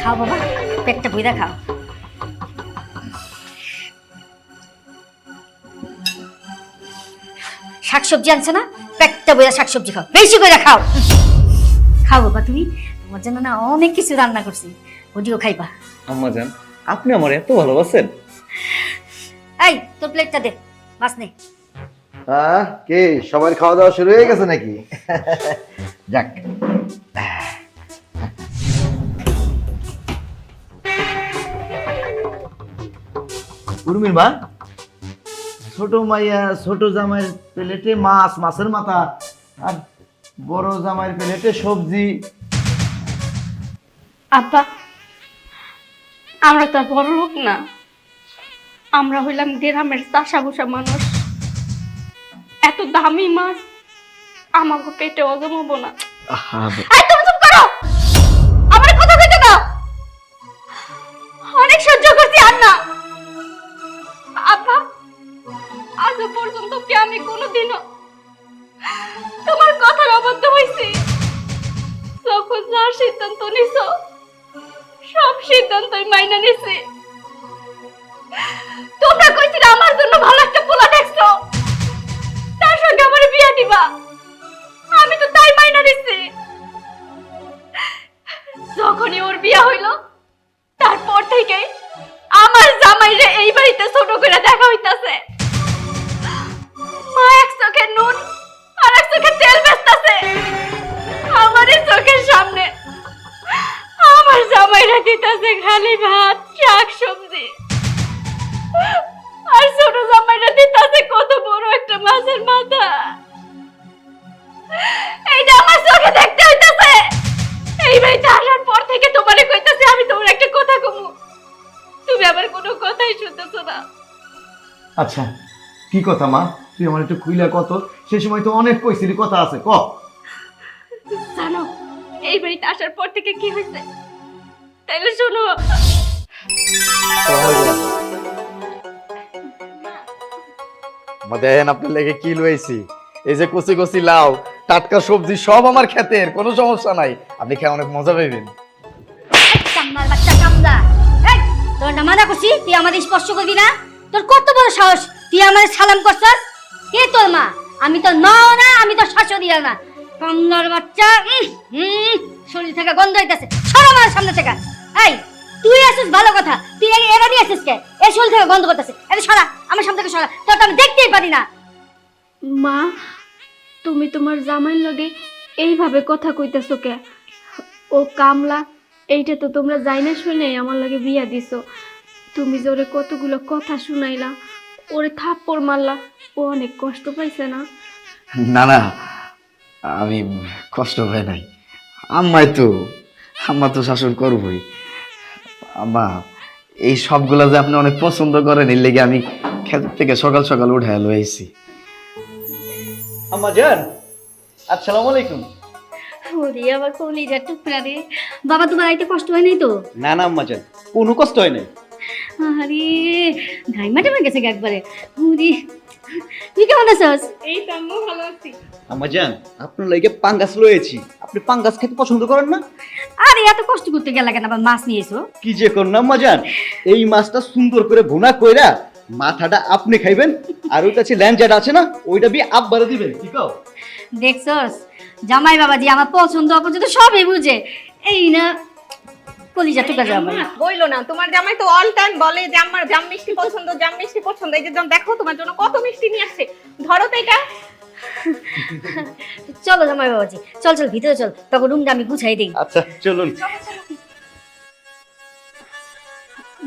খাও বাবা, পেটটা বুইরা খাও। শাকসবজি আনছে না, পেটটা বুইরা শাকসবজি খাও, বেশি করে খাও। খাও বাবা তুমি, তোমার জন্য না অনেক কিছু রান্না করছি, ওদিও খাইবা। আম্মা জান, আপনি আমার এত ভালোবাসেন। এই তোর প্লেটটা দে, মাছ নে। কে সবার খাওয়া দাওয়া শুরু হয়ে গেছে নাকি? যাক, উর্মির মা, ছোট মাইয়া ছোট জামাইয়ের প্লেটে মাছ, মাছের মাথা, আর বড় জামাইয়ের প্লেটে সবজি। আব্বা, আমরা তো আর বড় লোক না, আমরা হইলাম গ্রামের চাষা বসা মানুষ। এত দামি মাছ আমাকে পেটে হজম হবো না। এই তুমি চুপ করো, আমার কথা কইতে দাও। অনেক সহ্য করছি আর না। আব্বা, আজ পর্যন্ত কি আমি কোনোদিনও তোমার কথার অবাধ্য হয়েছি? যখন যা সিদ্ধান্ত নিছো সব সিদ্ধান্তই মাইনা নিছি। তোমরা কইছিলে আমার জন্য ভালো একটা পোলা দেখছো, তার সঙ্গে আমার বিয়ে দিবা, আমি তো তাই মাইনা নিছি। যখনই ওর বিয়ে হইল তারপর থেকে আমার জামাইরে এই বাড়িতে ছোট করে দেখা হইতাছে। মা এক চোখে নুন আর এক চোখে তেল বেচতাছে আমার চোখের সামনে। আমার জামাইরা দিতাছে খালি ভাত, শাক সবজি, আর ছোট জামাইরা দিতাছে কত বড় একটা মাছের মাথা। এইটা আমার চোখে দেখতে হইতাছে। এই বাড়িতে আসার পর থেকে তোমারে কইতাছি আমি তোমার একটা কথা কমু, তুমি আবার কোনো কথাই শুনতেছো না। আচ্ছা, কি কথা মা? তুই আমার একটু খুইলা কত, সে সময় তো অনেক কইছিলি, কথা আছে ক। জানো এই বাড়িতে আসার পর থেকে কি হয়েছে? তাইলে শোনো। দেখেন আপনার লেগে কি লইছি, এই যে কচি কচি লাউ, টাটকা সবজি সব আমার ক্ষেতের, কোনো সমস্যা নাই, আপনি খেয়ে অনেক মজা পাইবেন। কামলার বাচ্চা কামলা, এই তোর না মানা করছি তুই আমাদের স্পর্শ করবি না? তোর কত বড় সাহস, তুই আমাদের সালাম করছস? কে তোর মা? আমি তো নও না, আমি তো শাশুড়িও না। কামলার বাচ্চা, শরীর থেকে গন্ধ হইতাছে, সর আমার সামনে থেকে। এই তুই আসিস ভালো কথা, তুই এবারই আসিস কে? এই শরীর থেকে গন্ধ করতেছে, এটা সরা আমার সামনে থেকে, সরা, তোর তো আমি দেখতেই পারি না। মা, তুমি তোমার জামাইর লগে এইভাবে কথা কইতেছো কে? ও কামলা, এইটা তো তোমরা যাই না শুনে আমার লগে বিয়া দিছো। তুমি যে ওরে কতগুলো কথা শুনাইলা, ওরে থাপ্পড় মারলা, ও অনেক কষ্ট পাইছে না? না না, আমি কষ্ট পাই নাই, আম্মা তো শাসন করবই। আম্মা, এই সবগুলা যে আপনি অনেক পছন্দ করেন, এর লেগে আমি ক্ষেত থেকে সকাল সকাল উঠে লইছি। আম্মা জান, আসসালামু আলাইকুম। ওরে আমার কলিজা টুকরা রে। বাবা তোমার আইতে কষ্ট হয় নাই তো? না না আম্মা জান, কোনো কষ্ট হয় নাই। আরে ঘাইমাটে হয়ে গেছে একবারে। ওরে তুই কেমন আছিস? এই তো আম্মু ভালো আছি। আম্মা জান, আপনার লাগে পাঙ্গাস লয়েছি, আপনি পাঙ্গাস খেতে পছন্দ করেন না? আরে এত কষ্ট করতে গেল কেন, আবার মাছ নিয়ে এসো? কি যে করেন আম্মা জান, এই মাছটা সুন্দর করে ভুনা কইরা মাথাটা আপনি খাইবেন, আর ওইটা আছে ল্যাঞ্জাটা আছে না, ওইটা বি আব্বারে দিবেন, ঠিক আছে? দেখছস জামাই বাবাজি আমার পছন্দ অপছন্দ সবই বুঝে। এই না কলিজা টুকরা জামাই। বইলো না, তোমার জামাই তো অল টাইম বলে যে আমার জাম মিষ্টি পছন্দ, জাম মিষ্টি পছন্দ। এই যে দেখো তোমার জন্য কত মিষ্টি নিয়ে আসছে, ধরো তো এটা। চলো জামাই বাবাজি, চল চল ভিতরে চল, তখন রুমটা আমি গুছাই দিই। আচ্ছা চলুন।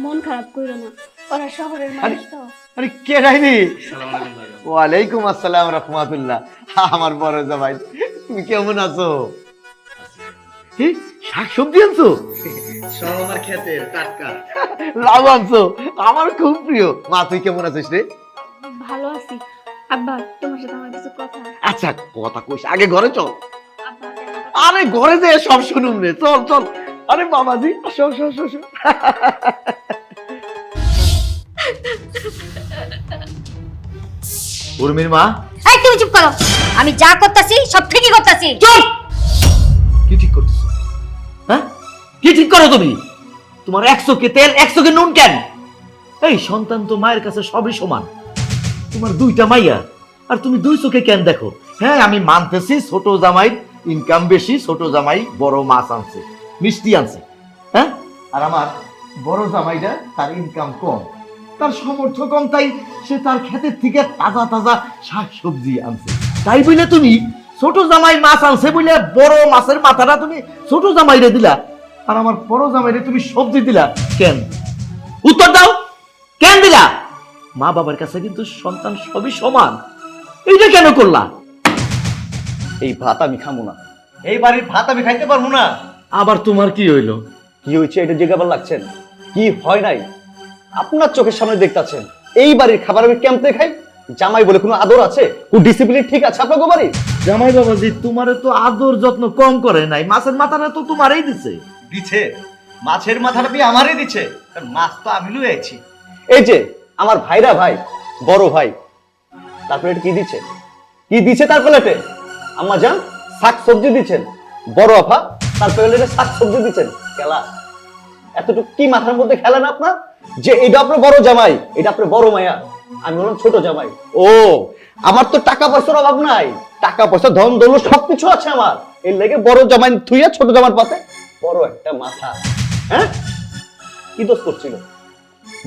মন খারাপ করো না, ওরা শহরের মানুষ তো। আরে কে রাইনি? ওয়ালাইকুম আসসালাম রাহমাতুল্লাহ। আমার বড় জামাই, তুমি কেমন আছো? শাক সবজি আনছো? সব আমার ক্ষেতের টাটকা। লাউ আনছো? আমার খুব প্রিয়। মা তুই কেমন আছিস রে? ভালো আছি। আব্বা, তোমার সাথে আমার কিছু কথা। আচ্ছা কথা কইস, আগে ঘরে চল। আব্বা, আরে ঘরে যে সব শুনুম রে, চল চল। আরে বাবাজি, আসো আসো আসো আসো। উর্মির মা, এই তুমি চুপ করো, আমি যা করতেছি সব ঠিকই করতেছি। চুপ। কি ঠিক করতেছো? হ্যাঁ, কি ঠিক করো তুমি? তোমার 100 কে তেল 100 কে নুন কেন? এই সন্তান তো মায়ের কাছে সবই সমান। তোমার 2টা মাইয়া আর তুমি 2 চোখে কেন দেখো? হ্যাঁ আমি মানতেছি ছোট জামাই ইনকাম বেশি, ছোট জামাই বড় মাছ আনছে, মিষ্টি আনছে, হ্যাঁ? আর আমার বড় জামাইটা তার ইনকাম কম, তার সামর্থ্য কম, তাই সে তার ক্ষেতের থেকে তাজা তাজা শাকসবজি আনছে। তাই বলে তুমি ছোট জামাই মাছ আনছে বলে বড় মাছের মাথাটা তুমি ছোট জামাইরে দিলা, আর আমার বড় জামাইরে তুমি সবজি দিলা কেন? উত্তর দাও, কেন দিলা? মা বাবার কাছে কিন্তু সন্তান সবই সমান, এইটা কেন করলা? এই ভাত আমি খাবো না, এই বাড়ির ভাত আমি খাইতে পারবো না। আবার তোমার কি হইলো? কি হয়েছে এটা জিজ্ঞাসা লাগছেন? কি হয় নাই আপনার চোখের সামনে দেখতাছেন, এই বাড়ির খাবার আমি কেমতে খাই? জামাই বলে কোনো আদর আছে, কোন ডিসিপ্লিন ঠিক আছে আপনার বাড়ি? জামাই বাবাজি তোমারে তো আদর যত্ন কম করে নাই, মাছের মাথাটা তো তোমারই দিছে। দিছে মাছের মাথাটা বি আমারই দিছে, কারণ মাছ তো আমি লুয়ে আইছি। এই যে আমার ভাইরা ভাই, বড় ভাই, তার প্লেটে কি দিচ্ছে? কি দিচ্ছে তার প্লেটে? আম্মা জান শাক সবজি দিচ্ছেন, বড় আফা তার প্লেটে শাক সবজি দিচ্ছেন। খেলা এতটুকু কি মাথার মধ্যে খেলা না আপনার, যে এটা আপনার বড় জামাই, এটা আপনার বড় মায়া, আমি হলাম ছোট জামাই। ও আমার তো টাকা পয়সার অভাব নাই, টাকা পয়সা ধন দৌলত সবকিছু আছে আমার, এর লেগে বড় জামাই থুইয়া ছোট জামার পাতে বড় একটা মাথা। হ্যাঁ কি দোষ করছিল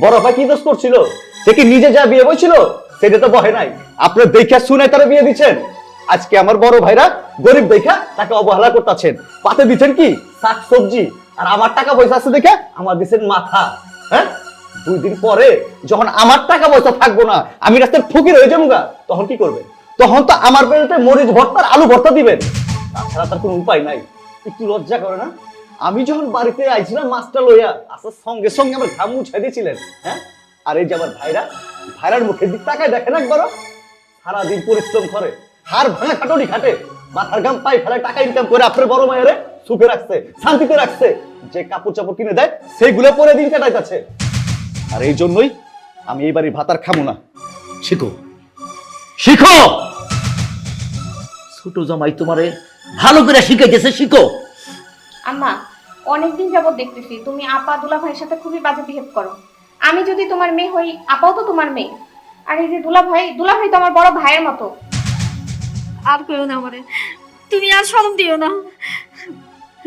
বড় ভাই? কি দোষ করছিল? সে কি নিজে যা বিয়ে বইছিল সেটা তো বহে নাই, আপনার দেখা শুনে তারা বিয়ে দিচ্ছেন। আজকে আমার বড় ভাইরা গরিব দেখা তাকে অবহেলা করতেছেন, পাতে দিচ্ছেন কি শাক সবজি, আর আমার টাকা পয়সা আছে দেখে আমার দিচ্ছেন মাথা। হ্যাঁ 2 দিন পরে যখন আমার টাকা পয়সা থাকবো না, আমি রাস্তায় ফকির হয়ে যাবো গা, তখন কি করবেন? তখন তো আমার পেটে মরিচ ভর্তা আলু ভর্তা দিবেন, তাছাড়া তার কোনো উপায় নাই। একটু লজ্জা করে না? আমি যখন বাড়িতে আইছিলাম মাছটা লইয়া আসার সঙ্গে সঙ্গে আমার ঘাম মুছে দিয়েছিলেন। হ্যাঁ আর এই যে আমার ভাইরার মুখের দিক তাকায় দেখেন একবারও, সারাদিন পরিশ্রম করে, হাড় ভাঙা খাটনি খাটে, মাথার ঘাম পাই ফেলে টাকা ইনকাম করে আপনার বড় মায়েরে সুখে রাখছে, শান্তিতে রাখছে, যে কাপড় চাপড় কিনে দেয় সেইগুলো পরে দিন কাটাইতেছে। আর এই জন্যই আমি এই বাড়ির ভাত আর খাবো না। শিখো শিখো, ছোট জামাই তোমারে ভালো করে শিখাইতেছে, শিখো। আম্মা অনেকদিন যাবত দেখতেছি তুমি আপা দুলা ভাইয়ের সাথে খুবই বাজে বিহেভ করো। আমি যদি তোমার মেয়ে হই, আপাও তো তোমার মেয়ে, আর এই যে দুলা ভাই তো আমার বড় ভাইয়ের মতো। আর কেউ না আমারে, তুমি আর শরম দিও না।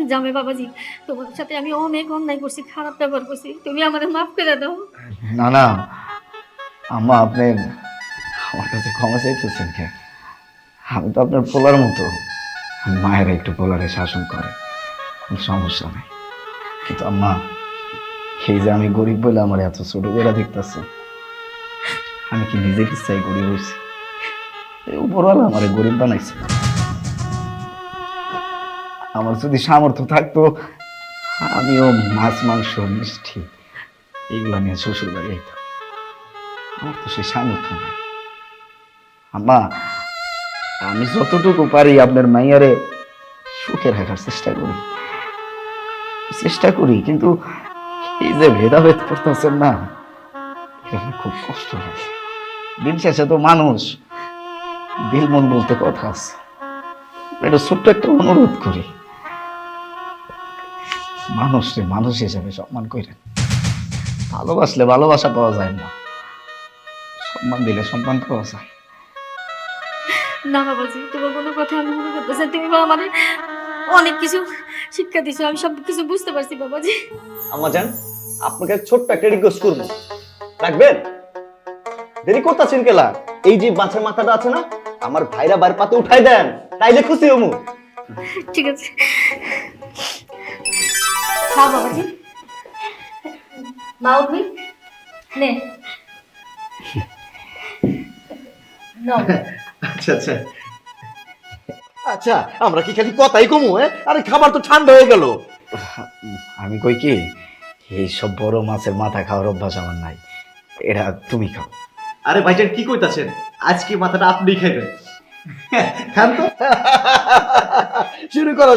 জামাই বাবাজি, তোমার সাথে আমি অনেক অন্যায় করছি, খারাপ ব্যবহার করছি, তুমি আমাদের মাফ করে দাও। না না আম্মা, আপনি আমার কাছে ক্ষমা চাইতেছেন কে? আমি তো আপনার পোলার মতো, মায়ের একটু পোলারে শাসন করে, কোনো সমস্যা নেই। কিন্তু আম্মা, এই যে আমি গরিব বলে আমার এত ছোট করে দেখতেছে, আমি কি নিজের ইচ্ছায় গরিব হয়েছি? উপরওয়ালা আমার গরিব বানাইছে। আমার যদি সামর্থ্য থাকতো আমিও মাছ মাংস মিষ্টি এইগুলো নিয়ে শ্বশুর বাড়ি আইতাম, আমার তো সেই সামর্থ্য নাই। আম্মা, আমি যতটুকু পারি আপনার মাইয়ারে সুখে রাখার চেষ্টা করি, কিন্তু এই যে ভেদাভেদ করতেছেন না, এটা খুব কষ্ট লাগে। দিন শেষে তো মানুষ, দিল মন বলতে কথা আছে। এটা ছোট্ট একটা অনুরোধ করি, মানুষকে মানুষ হিসেবে সম্মান করেন। ভালোবাসলে ভালোবাসা পাওয়া যায় না, সম্মান দিলে সম্মান পাওয়া যায়। না বাবাজি, তোমার কোনো কথা আমি মনে করতেছি, তুমি আমাদের অনেক কিছু শিক্ষা দিছো, আমি সব কিছু বুঝতে পারছি বাবাজি। আম্মা জান আপনাকে ছোট্ট একটা রিকোয়েস্ট করবো, রাখবেন? দেরি করতেছেন কেলা? এই যে মাছের মাথাটা আছে না, আমার ভাইরা বাড়ির পাতে উঠাই দেন, তাইলে খুশি হমু। ঠিক আছে। খাও বাবাজি, মা উঠবি নে নাও। আচ্ছা আচ্ছা আচ্ছা, আমরা কি খালি কথাই কমু? আরে খাবার তো ঠান্ডা হয়ে গেল। আমি কই কি, এই সব বড় মাছের মাথা খাওয়ার অভ্যাস আমার নাই, এটা তুমি খাও। আরে ভাইজান কি কইতাছেন, আজকে মাথাটা আপনি খাইবেন, খান তো। শুরু করো